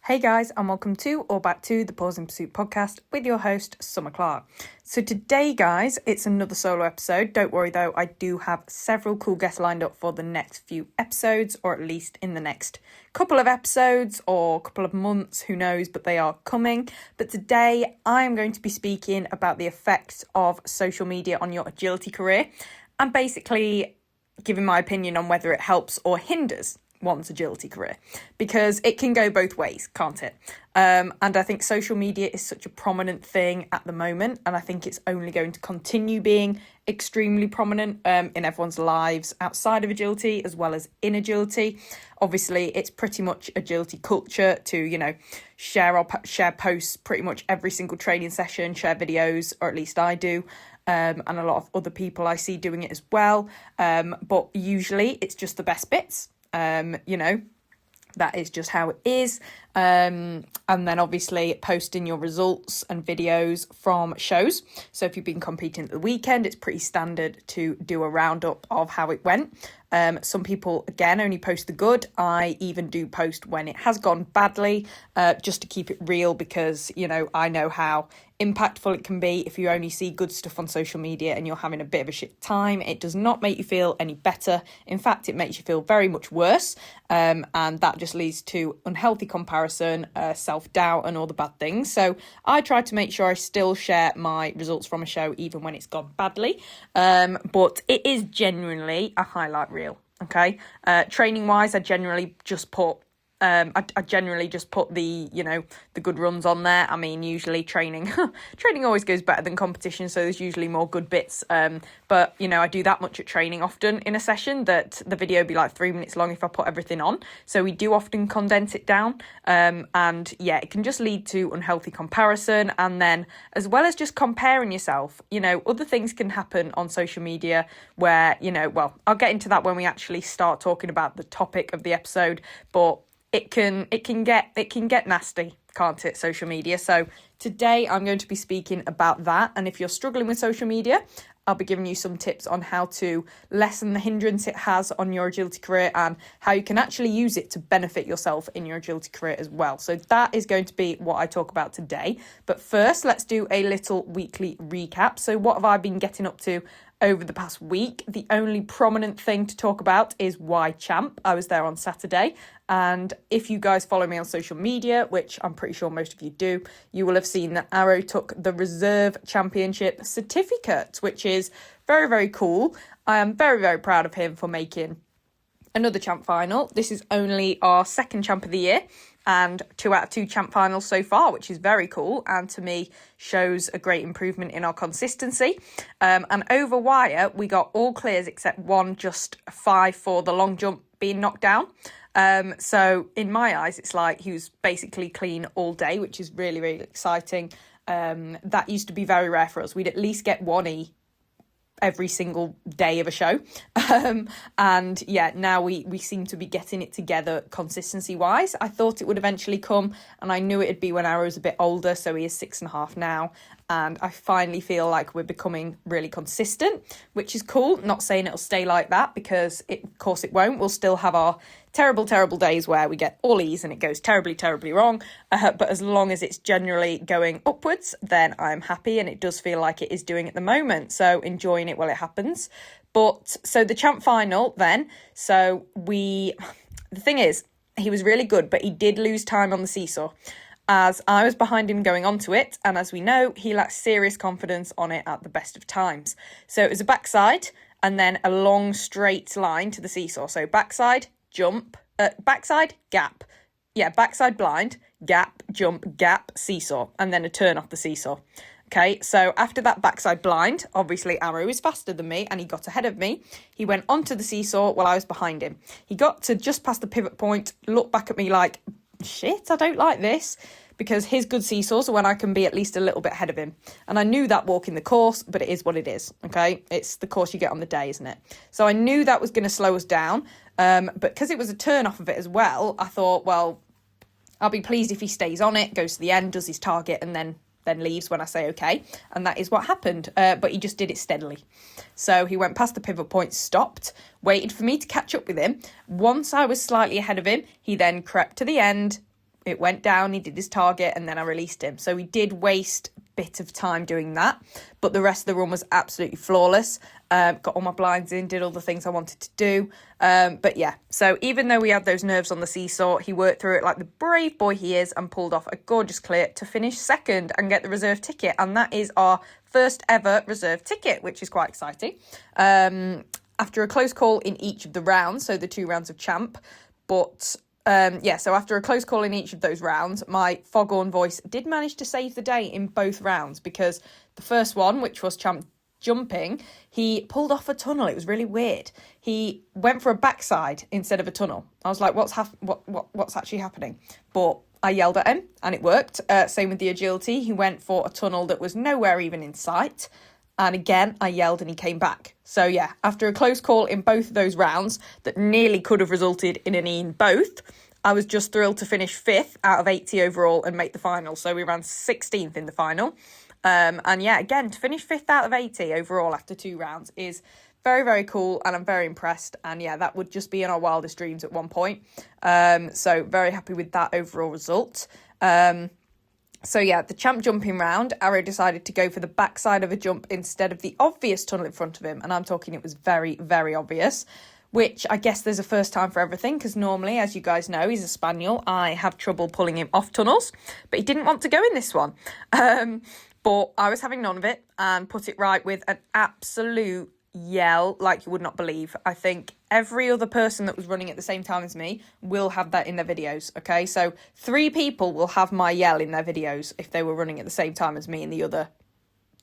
Hey guys, and welcome to or back to the Pause in Pursuit podcast with your host, Summer Clark. So today, guys, it's another solo episode. Don't worry though, I do have several cool guests lined up for the next few episodes, or at least in the next couple of episodes or couple of months, who knows, but they are coming. But today, I am going to be speaking about the effects of social media on your agility career and basically giving my opinion on whether it helps or hinders one's agility career, because it can go both ways, can't it? And I think social media is such a prominent thing at the moment, and I think it's only going to continue being extremely prominent in everyone's lives outside of agility as well as in agility. Obviously, it's pretty much agility culture to, share posts pretty much every single training session, share videos, or at least I do. And a lot of other people I see doing it as well. But usually it's just the best bits. That is just how it is. And then obviously posting your results and videos from shows. So if you've been competing at the weekend, it's pretty standard to do a roundup of how it went. Some people, again, only post the good. I even do post when it has gone badly, just to keep it real, because, I know how impactful it can be if you only see good stuff on social media and you're having a bit of a shit time. It does not make you feel any better. In fact, it makes you feel very much worse. And that just leads to unhealthy comparison, self-doubt and all the bad things. So I try to make sure I still share my results from a show even when it's gone badly. But it is genuinely a highlight reel. Okay. Training wise, I generally just put the the good runs on there. I mean, usually training always goes better than competition, so there's usually more good bits. But I do that much at training often in a session that the video will be like 3 minutes long if I put everything on. So we do often condense it down. And it can just lead to unhealthy comparison. And then as well as just comparing yourself, other things can happen on social media where, I'll get into that when we actually start talking about the topic of the episode, but it can get nasty, can't it, social media? So today I'm going to be speaking about that. And if you're struggling with social media, I'll be giving you some tips on how to lessen the hindrance it has on your agility career and how you can actually use it to benefit yourself in your agility career as well. So that is going to be what I talk about today. But first, let's do a little weekly recap. So what have I been getting up to over the past week? The only prominent thing to talk about is Y Champ. I was there on Saturday. And if you guys follow me on social media, which I'm pretty sure most of you do, you will have seen that Arrow took the Reserve Championship certificate, which is very, very cool. I am very, very proud of him for making another champ final. This is only our second champ of the year and 2 out of 2 champ finals so far, which is very cool, and to me shows a great improvement in our consistency. And over wire, we got all clears except one, just 5 for the long jump being knocked down. So in my eyes, it's like he was basically clean all day, which is really, really exciting. That used to be very rare for us. We'd at least get 1E every single day of a show. Now we seem to be getting it together consistency wise. I thought it would eventually come, and I knew it'd be when Arrow's a bit older, so he is 6.5 now, and I finally feel like we're becoming really consistent, which is cool. Not saying it'll stay like that, because of course it won't. We'll still have our terrible days where we get all E's and it goes terribly wrong. But as long as it's generally going upwards, then I'm happy, and it does feel like it is doing at the moment. So enjoying it while it happens. But so the champ final then, the thing is, he was really good, but he did lose time on the seesaw as I was behind him going onto it. And as we know, he lacks serious confidence on it at the best of times. So it was a backside and then a long straight line to the seesaw. So backside, jump, backside, gap. Yeah, backside blind, gap, jump, gap, seesaw, and then a turn off the seesaw. Okay, so after that backside blind, obviously Arrow is faster than me and he got ahead of me. He went onto the seesaw while I was behind him. He got to just past the pivot point, looked back at me like, shit, I don't like this, because his good seesaws are when I can be at least a little bit ahead of him. And I knew that walking the course, but it is what it is, okay? It's the course you get on the day, isn't it? So I knew that was going to slow us down, but because it was a turn off of it as well, I thought, well, I'll be pleased if he stays on it, goes to the end, does his target, and then leaves when I say okay. And that is what happened. But he just did it steadily. So he went past the pivot point, stopped, waited for me to catch up with him. Once I was slightly ahead of him, he then crept to the end, It went down, he did his target, and then I released him. So he did waste a bit of time doing that, but the rest of the run was absolutely flawless. Got all my blinds in, did all the things I wanted to do. But yeah, so even though we had those nerves on the seesaw, he worked through it like the brave boy he is and pulled off a gorgeous clear to finish second and get the reserve ticket. And that is our first ever reserve ticket, which is quite exciting. After a close call in each of the rounds, so the 2 rounds of champ, but so after a close call in each of those rounds, my foghorn voice did manage to save the day in both rounds, because the first one, which was champ jumping, he pulled off a tunnel. It was really weird. He went for a backside instead of a tunnel. I was like, what's actually happening? But I yelled at him and it worked. Same with the agility. He went for a tunnel that was nowhere even in sight. And again, I yelled and he came back. So yeah, after a close call in both of those rounds that nearly could have resulted in an E in both, I was just thrilled to finish 5th out of 80 overall and make the final. So we ran 16th in the final. And yeah, again, to finish 5th out of 80 overall after 2 rounds is very, very cool. And I'm very impressed. And yeah, that would just be in our wildest dreams at one point. So very happy with that overall result. So yeah, the champ jumping round, Arrow decided to go for the backside of a jump instead of the obvious tunnel in front of him. And I'm talking it was very, very obvious, which I guess there's a first time for everything, because normally, as you guys know, he's a spaniel. I have trouble pulling him off tunnels, but he didn't want to go in this one. But I was having none of it and put it right with an absolute yell like you would not believe. I think every other person that was running at the same time as me will have that in their videos, okay? So 3 people will have my yell in their videos if they were running at the same time as me in the other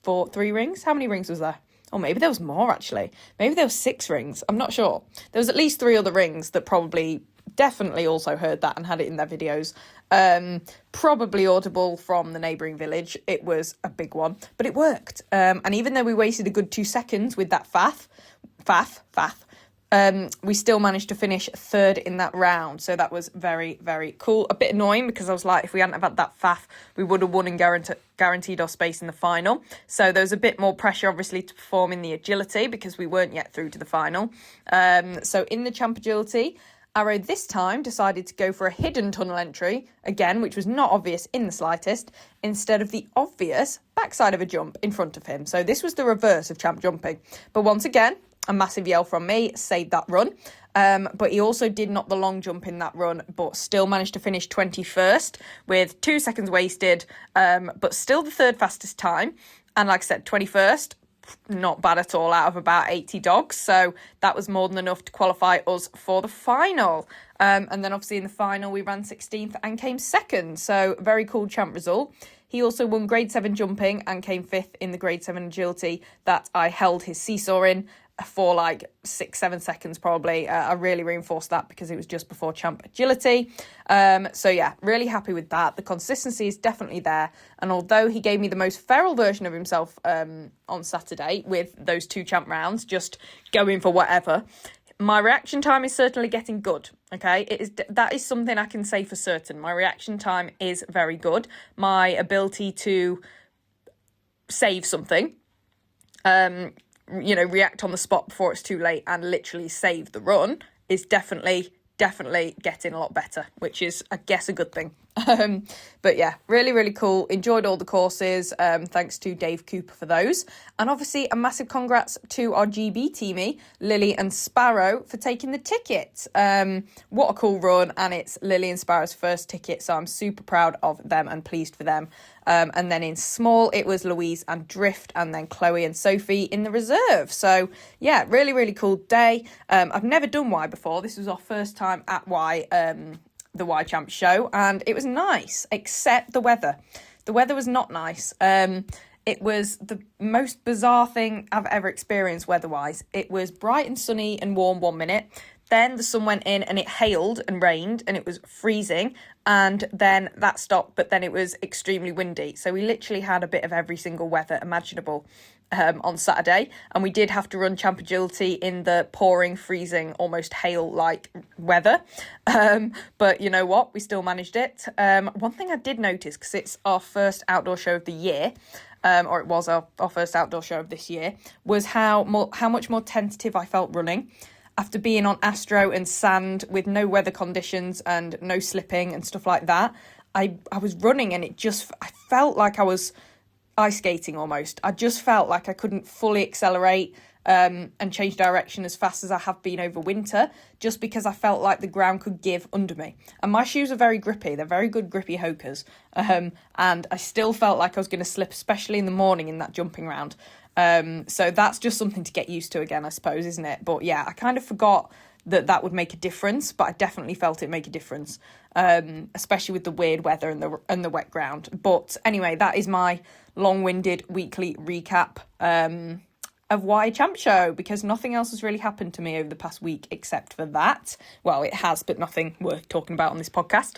3 rings. How many rings was there? Or maybe there was more, actually. Maybe there was 6 rings. I'm not sure. There was at least 3 other rings that probably definitely also heard that and had it in their videos. Probably audible from the neighbouring village. It was a big one, but it worked. And even though we wasted a good 2 seconds with that faff, we still managed to finish 3rd in that round. So that was very, very cool. A bit annoying because I was like, if we hadn't have had that faff, we would have won and guaranteed our space in the final. So there was a bit more pressure, obviously, to perform in the agility because we weren't yet through to the final. So in the champ agility, Arrow this time decided to go for a hidden tunnel entry, again, which was not obvious in the slightest, instead of the obvious backside of a jump in front of him. So this was the reverse of champ jumping. But once again, a massive yell from me saved that run. But he also did not the long jump in that run, but still managed to finish 21st with 2 seconds wasted, but still the 3rd fastest time. And like I said, 21st, not bad at all out of about 80 dogs. So that was more than enough to qualify us for the final. And then obviously in the final, we ran 16th and came 2nd. So very cool champ result. He also won grade 7 jumping and came 5th in the grade 7 agility that I held his seesaw in for like 6-7 seconds probably. I really reinforced that because it was just before champ agility. So yeah, really happy with that. The consistency is definitely there. And although he gave me the most feral version of himself on Saturday with those 2 champ rounds, just going for whatever, my reaction time is certainly getting good. Okay, that is something I can say for certain. My reaction time is very good. My ability to save something, react on the spot before it's too late and literally save the run is definitely getting a lot better, which is, I guess, a good thing. But yeah, really, really cool. Enjoyed all the courses. Thanks to Dave Cooper for those. And obviously a massive congrats to our GB teamie, Lily and Sparrow, for taking the ticket. What a cool run. And it's Lily and Sparrow's first ticket. So I'm super proud of them and pleased for them. And then in small, it was Louise and Drift, and then Chloe and Sophie in the reserve. So yeah, really, really cool day. I've never done Y before. This was our first time at Y, the Y Champ show, and it was nice, except the weather. The weather was not nice. It was the most bizarre thing I've ever experienced weather-wise. It was bright and sunny and warm 1 minute. Then the sun went in and it hailed and rained and it was freezing, and then that stopped, but then it was extremely windy. So we literally had a bit of every single weather imaginable on Saturday, and we did have to run champ agility in the pouring, freezing, almost hail-like weather. But you know what? We still managed it. One thing I did notice, because it's our first outdoor show of the year, or it was our first outdoor show of this year, was how much more tentative I felt running. After being on Astro and sand with no weather conditions and no slipping and stuff like that, I was running and I felt like I was ice skating almost. I just felt like I couldn't fully accelerate and change direction as fast as I have been over winter, just because I felt like the ground could give under me. And my shoes are very grippy. They're very good grippy Hokas. And I still felt like I was going to slip, especially in the morning in that jumping round. So that's just something to get used to again, I suppose, isn't it? But yeah, I kind of forgot that would make a difference, but I definitely felt it make a difference, especially with the weird weather and the wet ground. But anyway, that is my long-winded weekly recap of why Champ Show, because nothing else has really happened to me over the past week except for that. Well, it has, but nothing worth talking about on this podcast.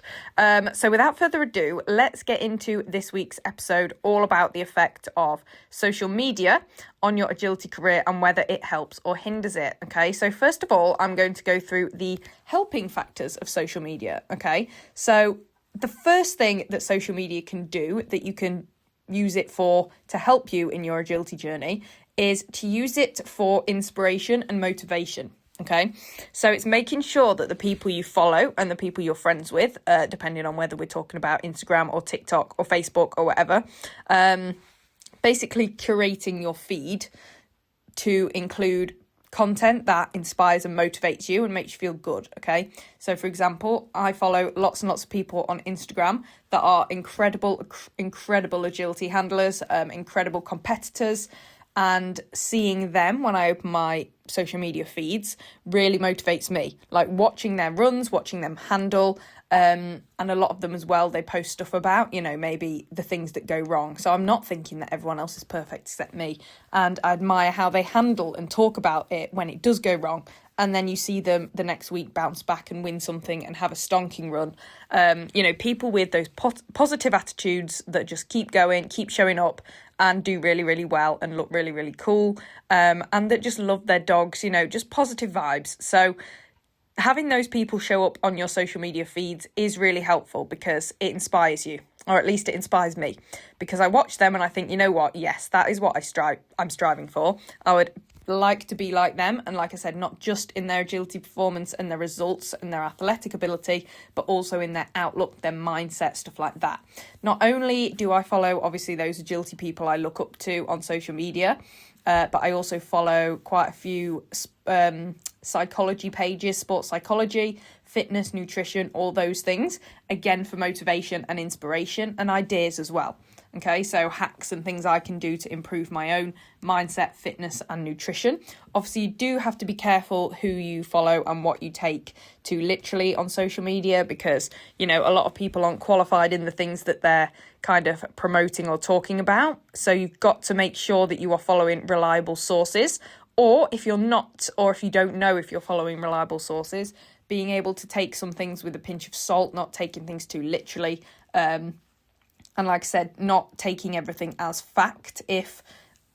So without further ado, let's get into this week's episode, all about the effect of social media on your agility career and whether it helps or hinders it. Okay, so first of all, I'm going to go through the helping factors of social media. Okay, so the first thing that social media can do, that you can use it for to help you in your agility journey, is to use it for inspiration and motivation. Okay, so it's making sure that the people you follow and the people you're friends with, depending on whether we're talking about Instagram or TikTok or Facebook or whatever, basically curating your feed to include content that inspires and motivates you and makes you feel good. Okay, so for example, I follow lots and lots of people on Instagram that are incredible agility handlers, incredible competitors, and seeing them when I open my social media feeds really motivates me. Like watching their runs, watching them handle, and a lot of them as well, they post stuff about, maybe the things that go wrong. So I'm not thinking that everyone else is perfect except me. And I admire how they handle and talk about it when it does go wrong. And then you see them the next week bounce back and win something and have a stonking run. People with those positive attitudes that just keep going, keep showing up and do really, really well and look really, really cool. And that just love their dogs, just positive vibes. So having those people show up on your social media feeds is really helpful because it inspires you, or at least it inspires me, because I watch them and I think, you know what? Yes, that is what I'm striving for. I would like to be like them, and like I said, not just in their agility performance and their results and their athletic ability, but also in their outlook, their mindset, stuff like that. Not only do I follow obviously those agility people I look up to on social media, but I also follow quite a few psychology pages, sports psychology, fitness, nutrition, all those things, again for motivation and inspiration and ideas as well. Okay, so hacks and things I can do to improve my own mindset, fitness and nutrition. Obviously, you do have to be careful who you follow and what you take to literally on social media, because, a lot of people aren't qualified in the things that they're kind of promoting or talking about. So you've got to make sure that you are following reliable sources, or if you're not, or if you don't know if you're following reliable sources, being able to take some things with a pinch of salt, not taking things too literally, and like I said, not taking everything as fact if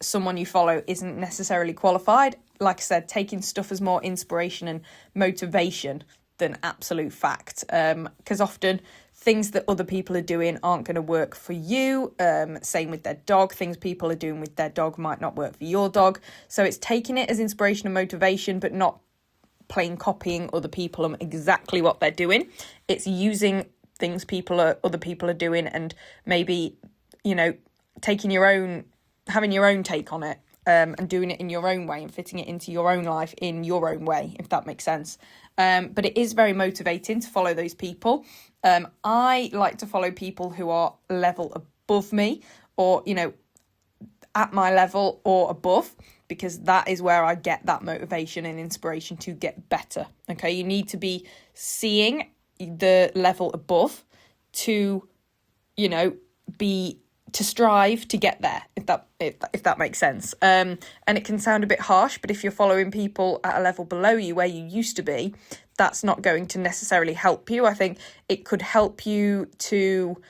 someone you follow isn't necessarily qualified. Like I said, taking stuff as more inspiration and motivation than absolute fact. Because often things that other people are doing aren't going to work for you. Same with their dog. Things people are doing with their dog might not work for your dog. So it's taking it as inspiration and motivation, but not plain copying other people and exactly what they're doing. It's using things other people are doing and maybe, having your own take on it, and doing it in your own way and fitting it into your own life in your own way, if that makes sense. But it is very motivating to follow those people. I like to follow people who are level above me, or, at my level or above, because that is where I get that motivation and inspiration to get better. Okay, you need to be seeing the level above to, to strive to get there, if that makes sense. And it can sound a bit harsh, but if you're following people at a level below you where you used to be, that's not going to necessarily help you. I think it could help you to,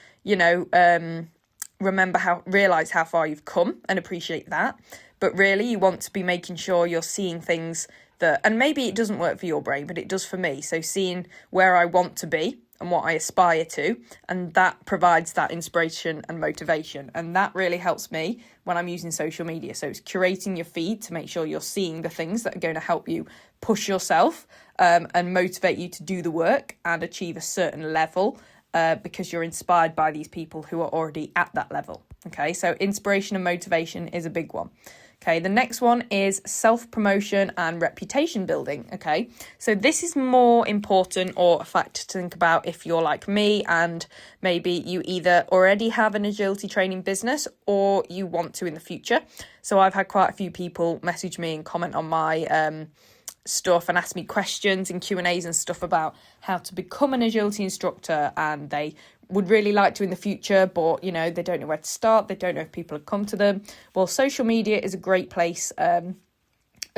realize how far you've come and appreciate that. But really, you want to be making sure you're seeing things that, and maybe it doesn't work for your brain, but it does for me. So seeing where I want to be and what I aspire to, and that provides that inspiration and motivation. And that really helps me when I'm using social media. So it's curating your feed to make sure you're seeing the things that are going to help you push yourself, and motivate you to do the work and achieve a certain level because you're inspired by these people who are already at that level. Okay, so inspiration and motivation is a big one. Okay, the next one is self-promotion and reputation building. Okay, so this is more important or a fact to think about if you're like me and maybe you either already have an agility training business or you want to in the future. So I've had quite a few people message me and comment on my stuff and ask me questions and Q&As and stuff about how to become an agility instructor, and they would really like to in the future, but, you know, they don't know where to start. They don't know if people have come to them. Well, social media is a great place, a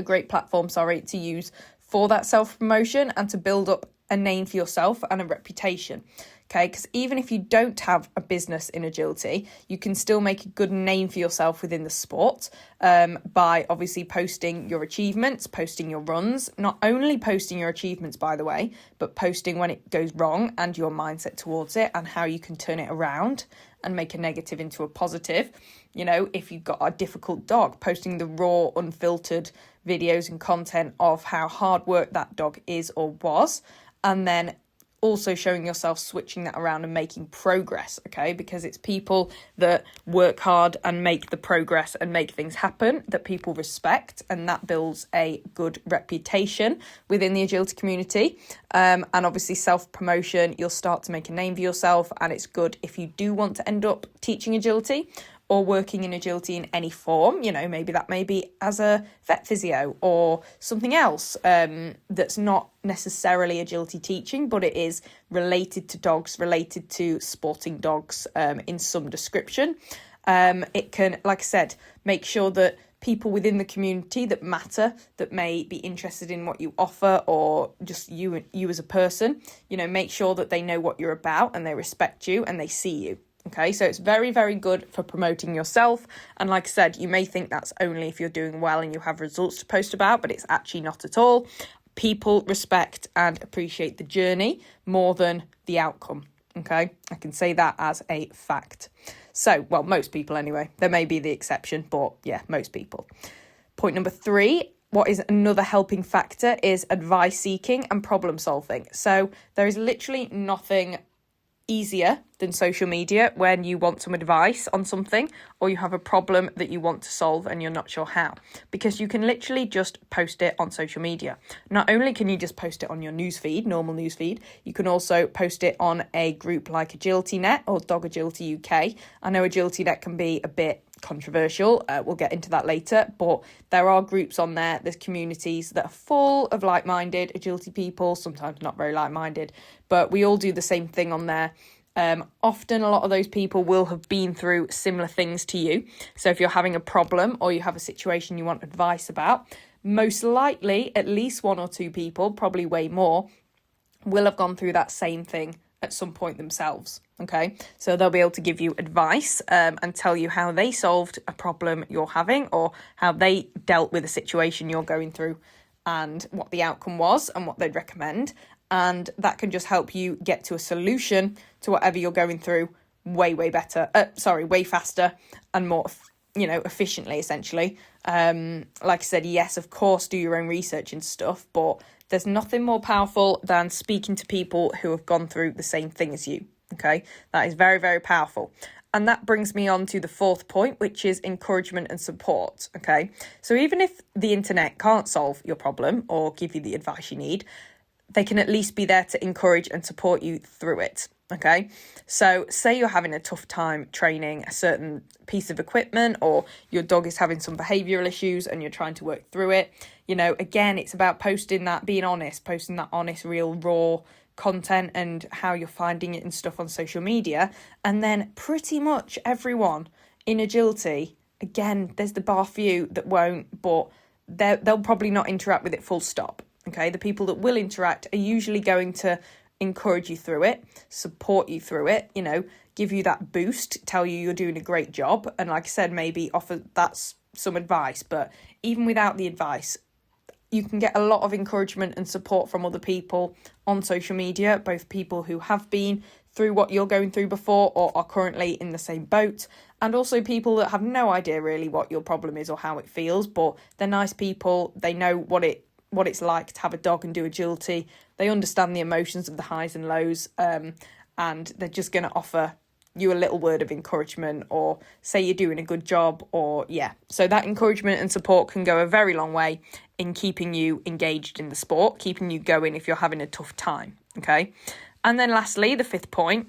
great platform, to use for that self-promotion and to build up a name for yourself and a reputation. Okay, because even if you don't have a business in agility, you can still make a good name for yourself within the sport by obviously posting your achievements, posting your runs, not only posting your achievements, by the way, but posting when it goes wrong and your mindset towards it and how you can turn it around and make a negative into a positive. You know, if you've got a difficult dog, posting the raw, unfiltered videos and content of how hard work that dog is or was, and then also showing yourself switching that around and making progress, okay? Because it's people that work hard and make the progress and make things happen that people respect, and that builds a good reputation within the agility community. And obviously self-promotion, you'll start to make a name for yourself, and it's good if you do want to end up teaching agility or working in agility in any form. You know, maybe that may be as a vet physio or something else that's not necessarily agility teaching, but it is related to dogs, related to sporting dogs in some description. It can, like I said, make sure that people within the community that matter, that may be interested in what you offer or just you as a person, you know, make sure that they know what you're about and they respect you and they see you. Okay, so it's very, very good for promoting yourself. And like I said, you may think that's only if you're doing well and you have results to post about, but it's actually not at all. People respect and appreciate the journey more than the outcome. Okay, I can say that as a fact. So, well, most people anyway. There may be the exception, but yeah, most people. Point number 3. What is another helping factor is advice seeking and problem solving. So there is literally nothing easier than social media when you want some advice on something or you have a problem that you want to solve and you're not sure how, because you can literally just post it on social media. Not only can you just post it on your newsfeed, normal newsfeed, you can also post it on a group like AgilityNet or Dog Agility UK. I know AgilityNet can be a bit controversial, we'll get into that later, but there are groups on there, there's communities that are full of like-minded agility people, sometimes not very like-minded, but we all do the same thing on there. Often a lot of those people will have been through similar things to you, so if you're having a problem or you have a situation you want advice about, most likely at least 1 or 2 people, probably way more, will have gone through that same thing at some point themselves. Okay, so they'll be able to give you advice and tell you how they solved a problem you're having or how they dealt with a situation you're going through and what the outcome was and what they'd recommend. And that can just help you get to a solution to whatever you're going through way faster and more, efficiently, essentially. Like I said, yes, of course, do your own research and stuff, but there's nothing more powerful than speaking to people who have gone through the same thing as you. Okay, that is very, very powerful. And that brings me on to the 4th point, which is encouragement and support. Okay, so even if the internet can't solve your problem or give you the advice you need, they can at least be there to encourage and support you through it. Okay, so say you're having a tough time training a certain piece of equipment or your dog is having some behavioural issues and you're trying to work through it. You know, again, it's about posting that honest, real, raw content and how you're finding it and stuff on social media. And then pretty much everyone in agility, again, there's the bar few that won't, but they'll probably not interact with it full stop. Okay, the people that will interact are usually going to encourage you through it, support you through it, give you that boost, tell you you're doing a great job. And like I said, maybe offer that's some advice, but even without the advice, you can get a lot of encouragement and support from other people on social media, both people who have been through what you're going through before or are currently in the same boat, and also people that have no idea really what your problem is or how it feels, but they're nice people, they know what it's like to have a dog and do agility, they understand the emotions of the highs and lows, and they're just going to offer you a little word of encouragement or say you're doing a good job or so that encouragement and support can go a very long way in keeping you engaged in the sport, keeping you going if you're having a tough time. Okay. And then lastly, the fifth point,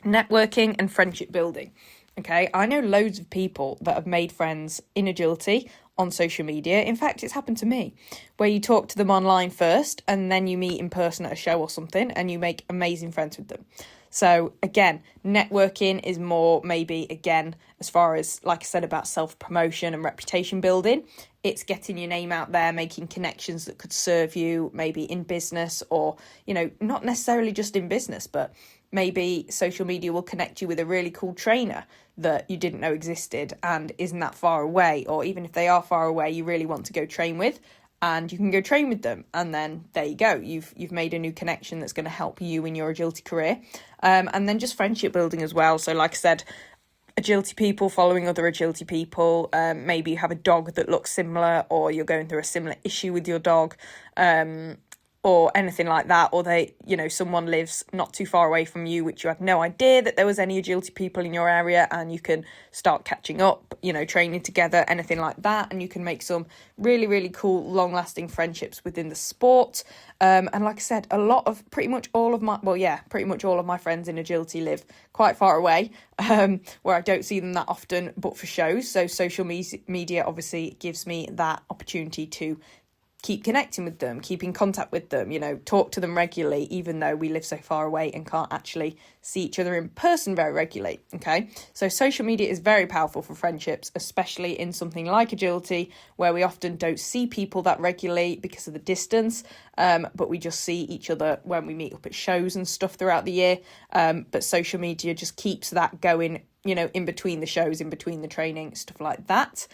networking and friendship building. Okay, I know loads of people that have made friends in agility on social media. In fact, it's happened to me, where you talk to them online first and then you meet in person at a show or something and you make amazing friends with them. So again, networking is more maybe, again, as far as, like I said, about self-promotion and reputation building. It's getting your name out there, making connections that could serve you maybe in business or, not necessarily just in business, but maybe social media will connect you with a really cool trainer that you didn't know existed and isn't that far away. Or even if they are far away, you really want to go train with, and you can go train with them. And then there you go. You've made a new connection that's going to help you in your agility career. And then just friendship building as well. So like I said, agility people following other agility people. Maybe you have a dog that looks similar, or you're going through a similar issue with your dog. Or anything like that, or someone lives not too far away from you, which you had no idea that there was any agility people in your area, and you can start catching up, training together, anything like that, and you can make some really, really cool, long-lasting friendships within the sport. And like I said, pretty much all of my friends in agility live quite far away, where I don't see them that often, but for shows. So social media obviously gives me that opportunity to keep connecting with them, keep in contact with them, talk to them regularly, even though we live so far away and can't actually see each other in person very regularly. Okay, so social media is very powerful for friendships, especially in something like agility, where we often don't see people that regularly because of the distance, but we just see each other when we meet up at shows and stuff throughout the year. But social media just keeps that going, in between the shows, in between the training, stuff like that.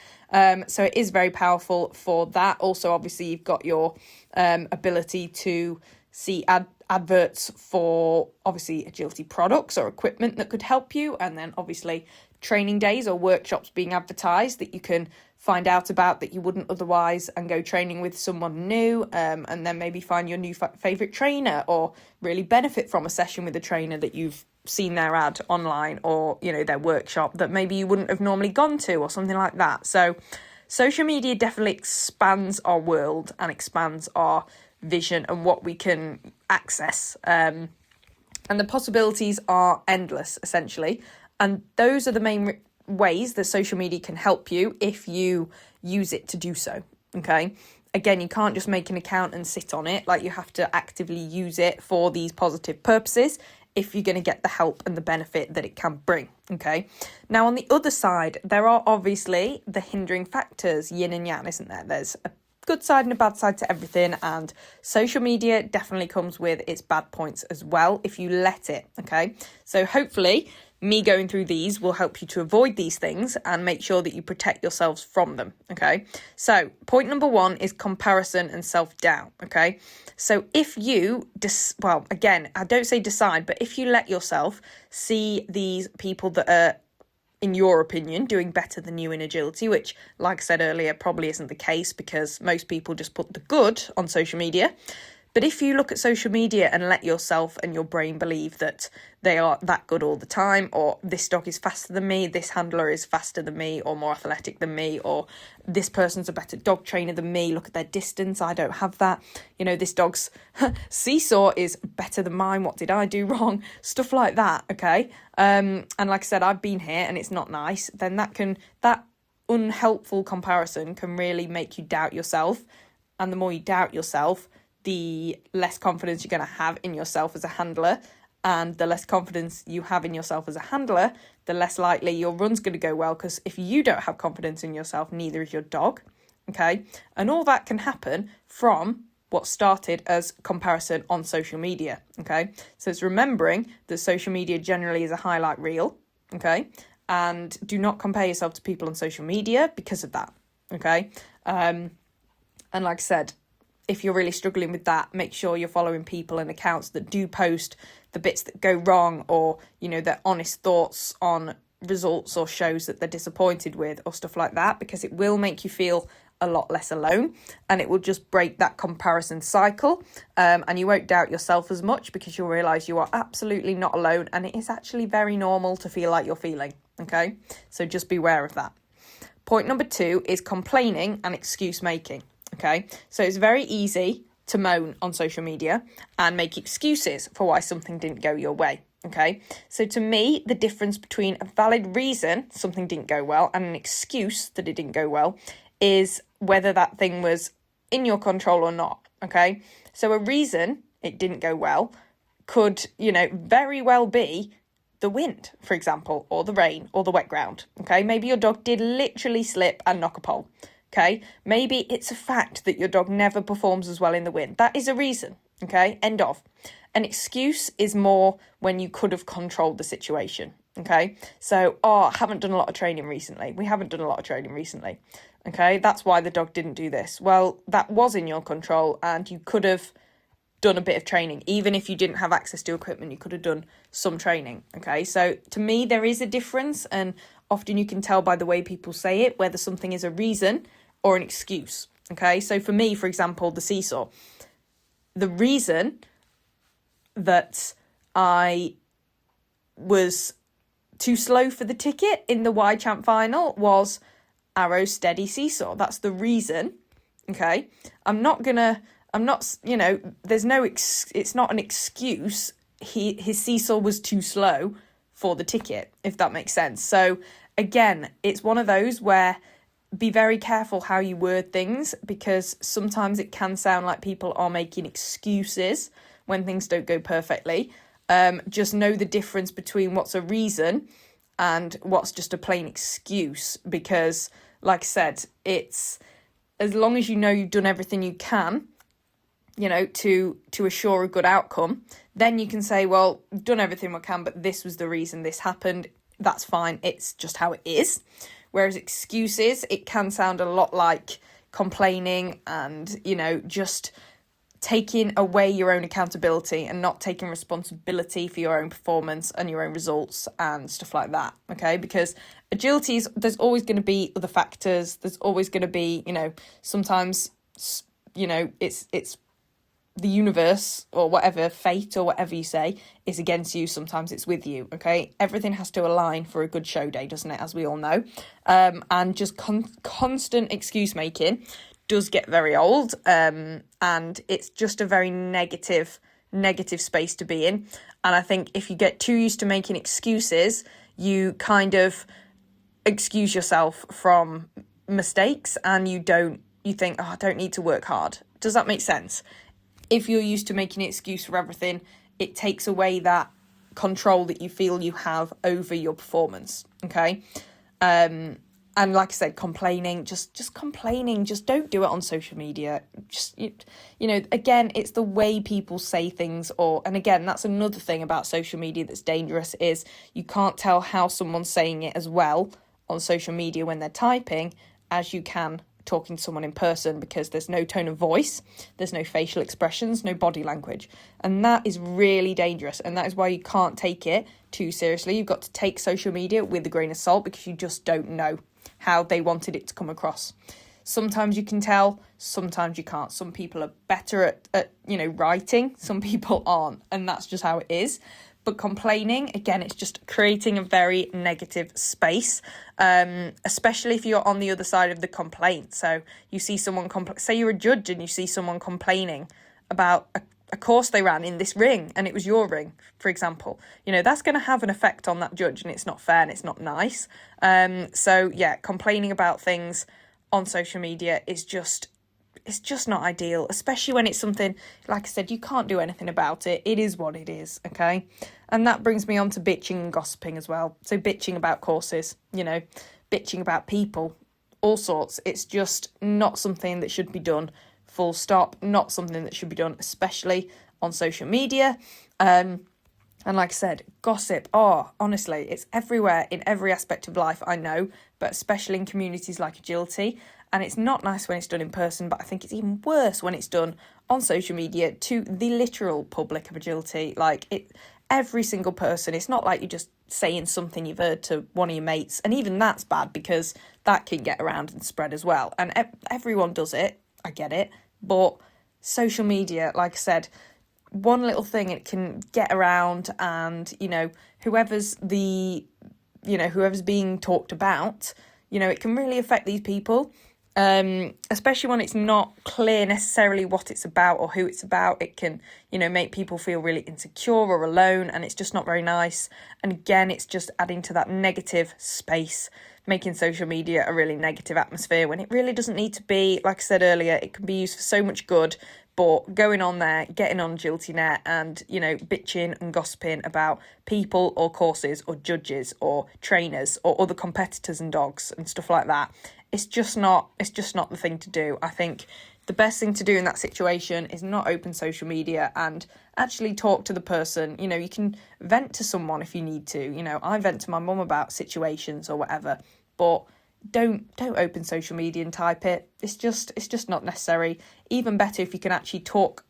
So it is very powerful for that. Also, obviously, you've got your ability to see adverts for, obviously, agility products or equipment that could help you. And then, obviously, training days or workshops being advertised that you can find out about that you wouldn't otherwise, and go training with someone new, and then maybe find your new favourite trainer, or really benefit from a session with a trainer that you've seen their ad online, or their workshop that maybe you wouldn't have normally gone to, or something like that. So social media definitely expands our world and expands our vision and what we can access, and the possibilities are endless, essentially. And those are the main ways that social media can help you if you use it to do so. Okay, again, you can't just make an account and sit on it. Like, you have to actively use it for these positive purposes if you're going to get the help and the benefit that it can bring. Okay, now on the other side, there are obviously the hindering factors, yin and yang, isn't there? There's a good side and a bad side to everything, and social media definitely comes with its bad points as well if you let it. Okay, so hopefully me going through these will help you to avoid these things and make sure that you protect yourselves from them. Okay, so point number one is comparison and self-doubt. Okay, so if you again, I don't say decide, but if you let yourself see these people that are, in your opinion, doing better than you in agility, which, like I said earlier, probably isn't the case, because most people just put the good on social media. But if you look at social media and let yourself and your brain believe that they are that good all the time, or this dog is faster than me, this handler is faster than me or more athletic than me, or this person's a better dog trainer than me, look at their distance, I don't have that, this dog's seesaw is better than mine, what did I do wrong, stuff like that. Okay, and like I said, I've been here and it's not nice. Then that unhelpful comparison can really make you doubt yourself, and the more you doubt yourself, the less confidence you're going to have in yourself as a handler. And the less confidence you have in yourself as a handler, the less likely your run's going to go well, because if you don't have confidence in yourself, neither is your dog. Okay, and all that can happen from what started as comparison on social media. Okay, so it's remembering that social media generally is a highlight reel. Okay, and do not compare yourself to people on social media because of that. Okay, and like I said, if you're really struggling with that, make sure you're following people and accounts that do post the bits that go wrong, or, their honest thoughts on results or shows that they're disappointed with or stuff like that, because it will make you feel a lot less alone, and it will just break that comparison cycle, and you won't doubt yourself as much because you'll realise you are absolutely not alone, and it is actually very normal to feel like you're feeling, okay? So just be aware of that. Point number 2 is complaining and excuse making, okay? So it's very easy to moan on social media and make excuses for why something didn't go your way, okay? So to me, the difference between a valid reason something didn't go well and an excuse that it didn't go well is whether that thing was in your control or not, okay? So a reason it didn't go well could, very well be the wind, for example, or the rain, or the wet ground, okay? Maybe your dog did literally slip and knock a pole, okay? Maybe it's a fact that your dog never performs as well in the wind. That is a reason, okay? End of. An excuse is more when you could have controlled the situation, okay? So, I haven't done a lot of training recently. We haven't done a lot of training recently, okay? That's why the dog didn't do this. Well, that was in your control, and you could have done a bit of training. Even if you didn't have access to equipment, you could have done some training, okay? So to me, there is a difference, and often you can tell by the way people say it whether something is a reason or an excuse, okay? So for me, for example, the seesaw. The reason that I was too slow for the ticket in the Y Champ final was Arrow's steady seesaw. That's the reason, okay? There's no, it's not an excuse. His seesaw was too slow for the ticket, if that makes sense. So again, it's one of those where be very careful how you word things, because sometimes it can sound like people are making excuses when things don't go perfectly. Just know the difference between what's a reason and what's just a plain excuse, because like I said, it's as long as you know you've done everything you can, to assure a good outcome, then you can say, well, we've done everything we can, but this was the reason this happened. That's fine. It's just how it is. Whereas excuses, it can sound a lot like complaining and, just taking away your own accountability and not taking responsibility for your own performance and your own results and stuff like that, okay? Because agilities, there's always going to be other factors. There's always going to be, sometimes, it's the universe or whatever, fate or whatever you say, is against you. Sometimes it's with you, okay? Everything has to align for a good show day, doesn't it, as we all know? And just constant excuse making does get very old, and it's just a very negative space to be in. And I think if you get too used to making excuses, you kind of excuse yourself from mistakes, and you think, I don't need to work hard. Does that make sense? If you're used to making an excuse for everything, it takes away that control that you feel you have over your performance, okay? And like I said, complaining, just complaining, just don't do it on social media. Just, again, it's the way people say things, and again, that's another thing about social media that's dangerous, is you can't tell how someone's saying it as well on social media when they're typing as you can talking to someone in person, because there's no tone of voice, there's no facial expressions, no body language, and that is really dangerous, and that is why you can't take it too seriously. You've got to take social media with a grain of salt, because you just don't know how they wanted it to come across. Sometimes you can tell, sometimes you can't. Some people are better at writing, some people aren't, and that's just how it is. But complaining, again, it's just creating a very negative space, especially if you're on the other side of the complaint. So you see someone, say you're a judge and you see someone complaining about a course they ran in this ring and it was your ring, for example. That's going to have an effect on that judge, and it's not fair and it's not nice. So yeah, complaining about things on social media is just not ideal, especially when it's something, like I said, you can't do anything about it. It is what it is, okay? And that brings me on to bitching and gossiping as well. So bitching about courses, bitching about people, all sorts. It's just not something that should be done, full stop. Not something that should be done, especially on social media. And like I said, gossip, honestly, it's everywhere in every aspect of life, I know, but especially in communities like agility. And it's not nice when it's done in person, but I think it's even worse when it's done on social media to the literal public of agility. every single person. It's not like you're just saying something you've heard to one of your mates, and even that's bad because that can get around and spread as well. And everyone does it, I get it, but social media, like I said, one little thing, it can get around, and whoever's being talked about, it can really affect these people. Especially when it's not clear necessarily what it's about or who it's about. It can, make people feel really insecure or alone, and it's just not very nice. And again, it's just adding to that negative space, making social media a really negative atmosphere when it really doesn't need to be. Like I said earlier, it can be used for so much good, but going on there, getting on Guilty Net and, bitching and gossiping about people or courses or judges or trainers or other competitors and dogs and stuff like that, it's just not the thing to do. I think the best thing to do in that situation is not open social media and actually talk to the person. You can vent to someone if you need to. I vent to my mum about situations or whatever, but don't open social media and type it. It's just not necessary. Even better if you can actually talk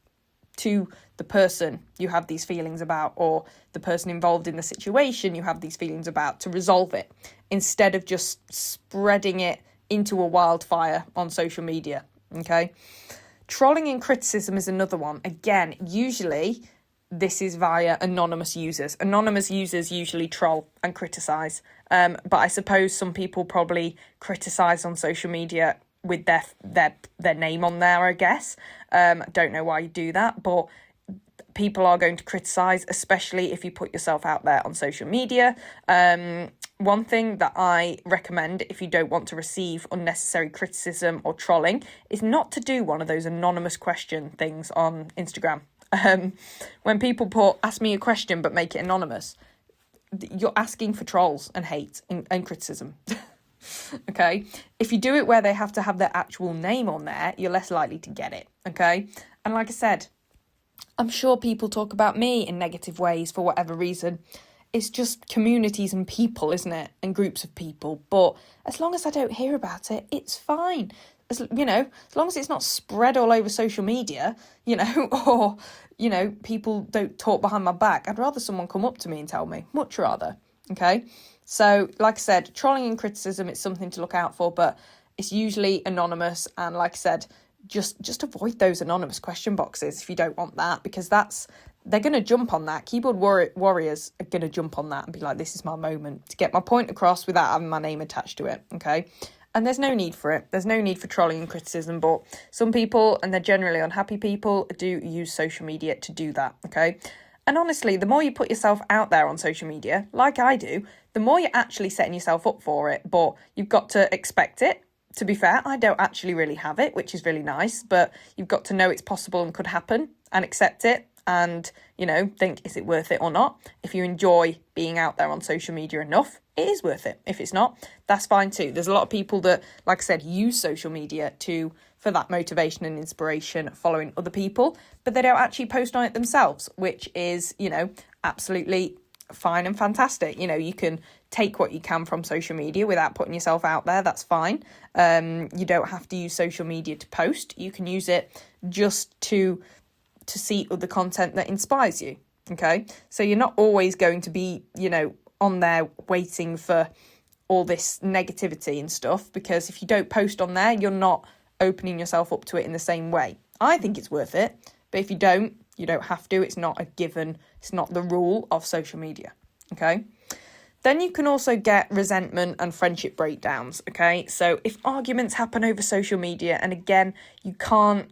to the person you have these feelings about, or the person involved in the situation you have these feelings about, to resolve it, instead of just spreading it into a wildfire on social media. Okay, trolling and criticism is another one. Again, usually this is via anonymous users. Anonymous users usually troll and criticise, but I suppose some people probably criticise on social media with their name on there, I guess. Don't know why you do that, but people are going to criticise, especially if you put yourself out there on social media. One thing that I recommend if you don't want to receive unnecessary criticism or trolling is not to do one of those anonymous question things on Instagram. When people ask me a question but make it anonymous, you're asking for trolls and hate and criticism. Okay? If you do it where they have to have their actual name on there, you're less likely to get it. Okay? And like I said, I'm sure people talk about me in negative ways for whatever reason. It's just communities and people, isn't it? And groups of people. But as long as I don't hear about it, it's fine. As long as it's not spread all over social media, or, people don't talk behind my back. I'd rather someone come up to me and tell me. Much rather. Okay? So, like I said, trolling and criticism, it's something to look out for, but it's usually anonymous. And like I said, just avoid those anonymous question boxes if you don't want that, because they're going to jump on that. Keyboard warriors are going to jump on that and be like, this is my moment to get my point across without having my name attached to it, okay? And there's no need for it. There's no need for trolling and criticism, but some people, and they're generally unhappy people, do use social media to do that, okay? And honestly, the more you put yourself out there on social media, like I do, the more you're actually setting yourself up for it, but you've got to expect it. To be fair, I don't actually really have it, which is really nice, but you've got to know it's possible and could happen and accept it and, think, is it worth it or not? If you enjoy being out there on social media enough, it is worth it. If it's not, that's fine too. There's a lot of people that, like I said, use social media for that motivation and inspiration, following other people, but they don't actually post on it themselves, which is, absolutely fine and fantastic. You can take what you can from social media without putting yourself out there. That's fine. You don't have to use social media to post. You can use it just to see other content that inspires you. Okay, so you're not always going to be on there waiting for all this negativity and stuff, because if you don't post on there, you're not opening yourself up to it in the same way. I think it's worth it, but if you don't have to. It's not a given. It's not the rule of social media. Okay. Then you can also get resentment and friendship breakdowns, okay? So if arguments happen over social media, and again, you can't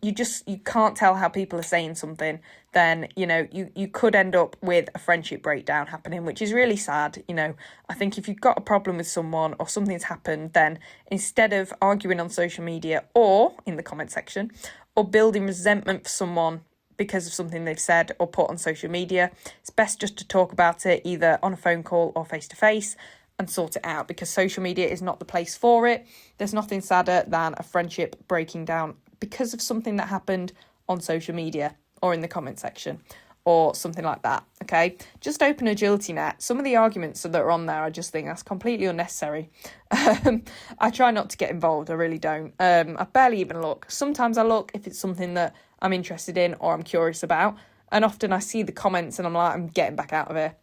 tell how people are saying something, then, you could end up with a friendship breakdown happening, which is really sad. I think if you've got a problem with someone or something's happened, then instead of arguing on social media or in the comment section or building resentment for someone because of something they've said or put on social media, it's best just to talk about it either on a phone call or face-to-face and sort it out, because social media is not the place for it. There's nothing sadder than a friendship breaking down because of something that happened on social media or in the comment section or something like that, okay? Just open Agility Net. Some of the arguments that are on there, I just think that's completely unnecessary. I try not to get involved, I really don't. I barely even look. Sometimes I look if it's something that I'm interested in or I'm curious about. And often I see the comments and I'm like, I'm getting back out of here.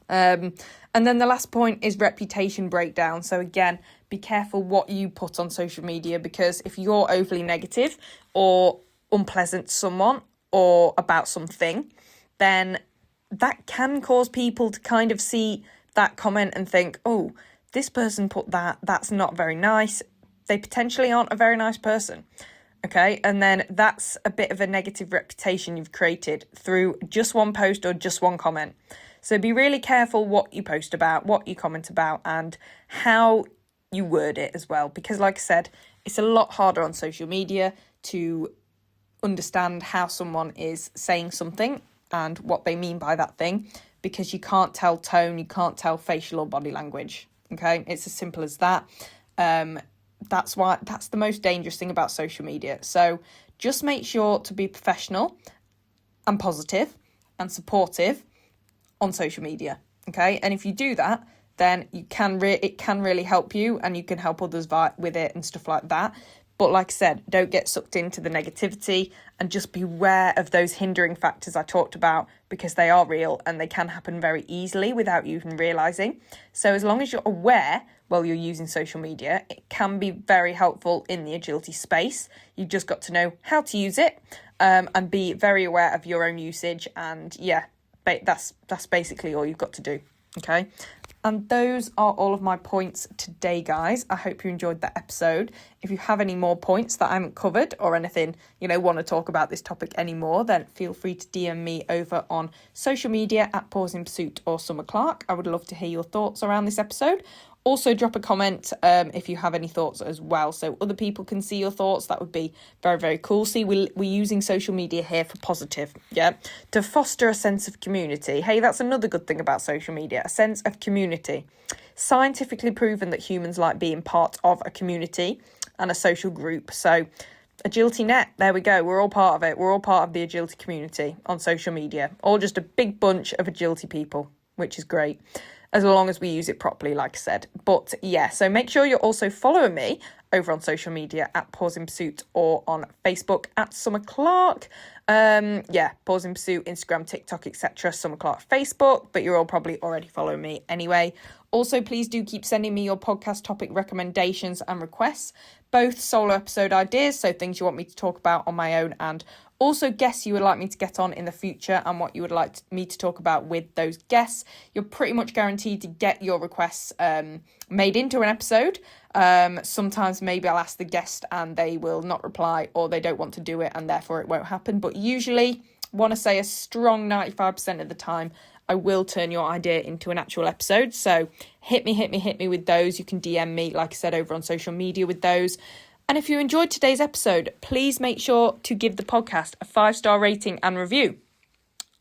And then the last point is reputation breakdown. So again, be careful what you put on social media, because if you're overly negative or unpleasant to someone or about something, then that can cause people to kind of see that comment and think, oh, this person put that, that's not very nice. They potentially aren't a very nice person. Okay, and then that's a bit of a negative reputation you've created through just one post or just one comment. So be really careful what you post about, what you comment about, and how you word it as well. Because like I said, it's a lot harder on social media to understand how someone is saying something and what they mean by that thing, because you can't tell tone, you can't tell facial or body language. Okay, it's as simple as that. That's the most dangerous thing about social media. So just make sure to be professional and positive and supportive on social media. Okay, and if you do that, then it can really help you, and you can help others with it and stuff like that. But like I said, don't get sucked into the negativity, and just beware of those hindering factors I talked about, because they are real and they can happen very easily without you even realising. So as long as you're aware while you're using social media, it can be very helpful in the agility space. You've just got to know how to use it, and be very aware of your own usage. And yeah, that's basically all you've got to do. Okay. And those are all of my points today, guys. I hope you enjoyed that episode. If you have any more points that I haven't covered, or anything, want to talk about this topic anymore, then feel free to DM me over on social media at Pause in Pursuit or Summer Clark. I would love to hear your thoughts around this episode. Also drop a comment if you have any thoughts as well, so other people can see your thoughts. That would be very, very cool. See, we're using social media here for positive, to foster a sense of community. Hey, that's another good thing about social media, a sense of community. Scientifically proven that humans like being part of a community and a social group. So Agility Net, there we go. We're all part of it. We're all part of the agility community on social media. All just a big bunch of agility people, which is great, as long as we use it properly, like I said. But yeah, so make sure you're also following me over on social media at Pause in Pursuit, or on Facebook at Summer Clark. Pause in Pursuit, Instagram, TikTok, etc. Summer Clark, Facebook, but you're all probably already following me anyway. Also, please do keep sending me your podcast topic recommendations and requests, both solo episode ideas, so things you want me to talk about on my own, and also guests you would like me to get on in the future and what you would like me to talk about with those guests. You're pretty much guaranteed to get your requests made into an episode. Sometimes maybe I'll ask the guest and they will not reply, or they don't want to do it and therefore it won't happen. But usually, want to say a strong 95% of the time, I will turn your idea into an actual episode. So hit me with those. You can DM me, like I said, over on social media with those. And if you enjoyed today's episode, please make sure to give the podcast a 5-star rating and review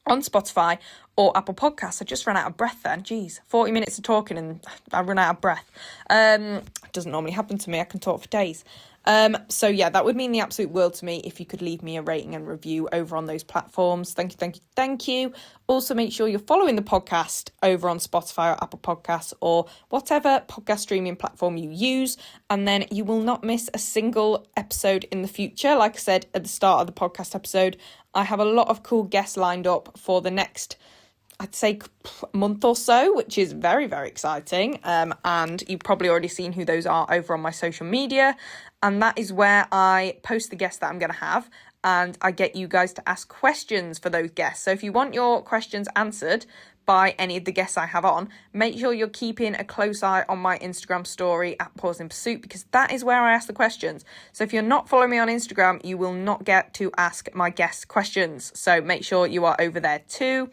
on Spotify or Apple Podcasts. I just ran out of breath then. Jeez, 40 minutes of talking and I run out of breath. It doesn't normally happen to me. I can talk for days. So yeah, that would mean the absolute world to me if you could leave me a rating and review over on those platforms. Thank you. Also, make sure you're following the podcast over on Spotify or Apple Podcasts or whatever podcast streaming platform you use, and then you will not miss a single episode in the future. Like I said at the start of the podcast episode, I have a lot of cool guests lined up for the next, I'd say, month or so, which is very, very exciting. And you've probably already seen who those are over on my social media. And that is where I post the guests that I'm going to have, and I get you guys to ask questions for those guests. So if you want your questions answered by any of the guests I have on, make sure you're keeping a close eye on my Instagram story at Pause in Pursuit, because that is where I ask the questions. So if you're not following me on Instagram, you will not get to ask my guests questions. So make sure you are over there too.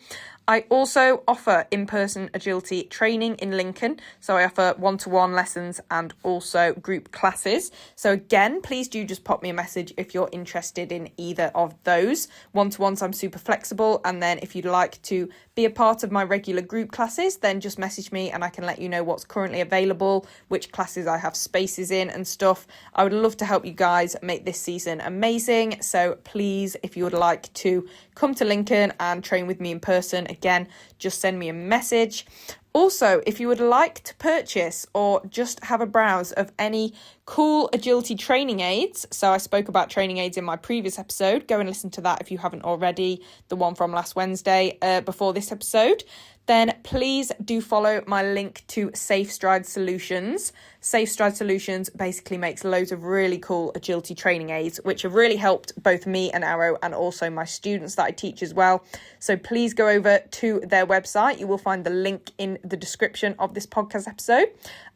I also offer in-person agility training in Lincoln. So I offer one-to-one lessons and also group classes. So again, please do just pop me a message if you're interested in either of those. One-to-ones, I'm super flexible. And then if you'd like to be a part of my regular group classes, then just message me and I can let you know what's currently available, which classes I have spaces in and stuff. I would love to help you guys make this season amazing. So please, if you would like to come to Lincoln and train with me in person, again, just send me a message. Also, if you would like to purchase or just have a browse of any cool agility training aids, so I spoke about training aids in my previous episode, go and listen to that if you haven't already, the one from last Wednesday before this episode, then please do follow my link to Safe Stride Solutions. Safe Stride Solutions basically makes loads of really cool agility training aids, which have really helped both me and Arrow and also my students that I teach as well. So please go over to their website. You will find the link in the description of this podcast episode.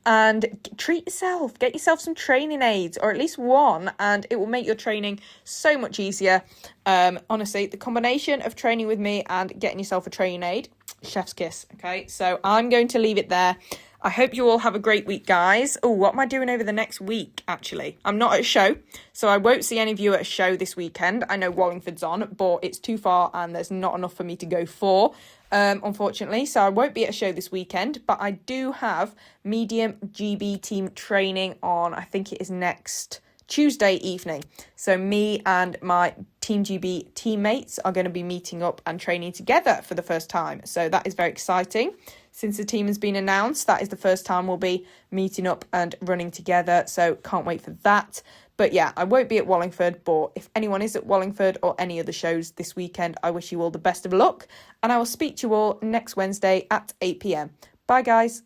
And treat yourself, get yourself some training aids, or at least one, and it will make your training so much easier. Honestly, the combination of training with me and getting yourself a training aid, chef's kiss. Okay, so I'm going to leave it there. I hope you all have a great week, guys. Oh, what am I doing over the next week, actually? I'm not at a show, so I won't see any of you at a show this weekend. I know Wallingford's on, but it's too far and there's not enough for me to go for, unfortunately. So I won't be at a show this weekend, but I do have medium GB team training on, I think it is next Tuesday evening. So me and my Team GB teammates are going to be meeting up and training together for the first time. So that is very exciting. Since the team has been announced, that is the first time we'll be meeting up and running together. So can't wait for that. But yeah, I won't be at Wallingford, but if anyone is at Wallingford or any other shows this weekend, I wish you all the best of luck. And I will speak to you all next Wednesday at 8 p.m. Bye, guys.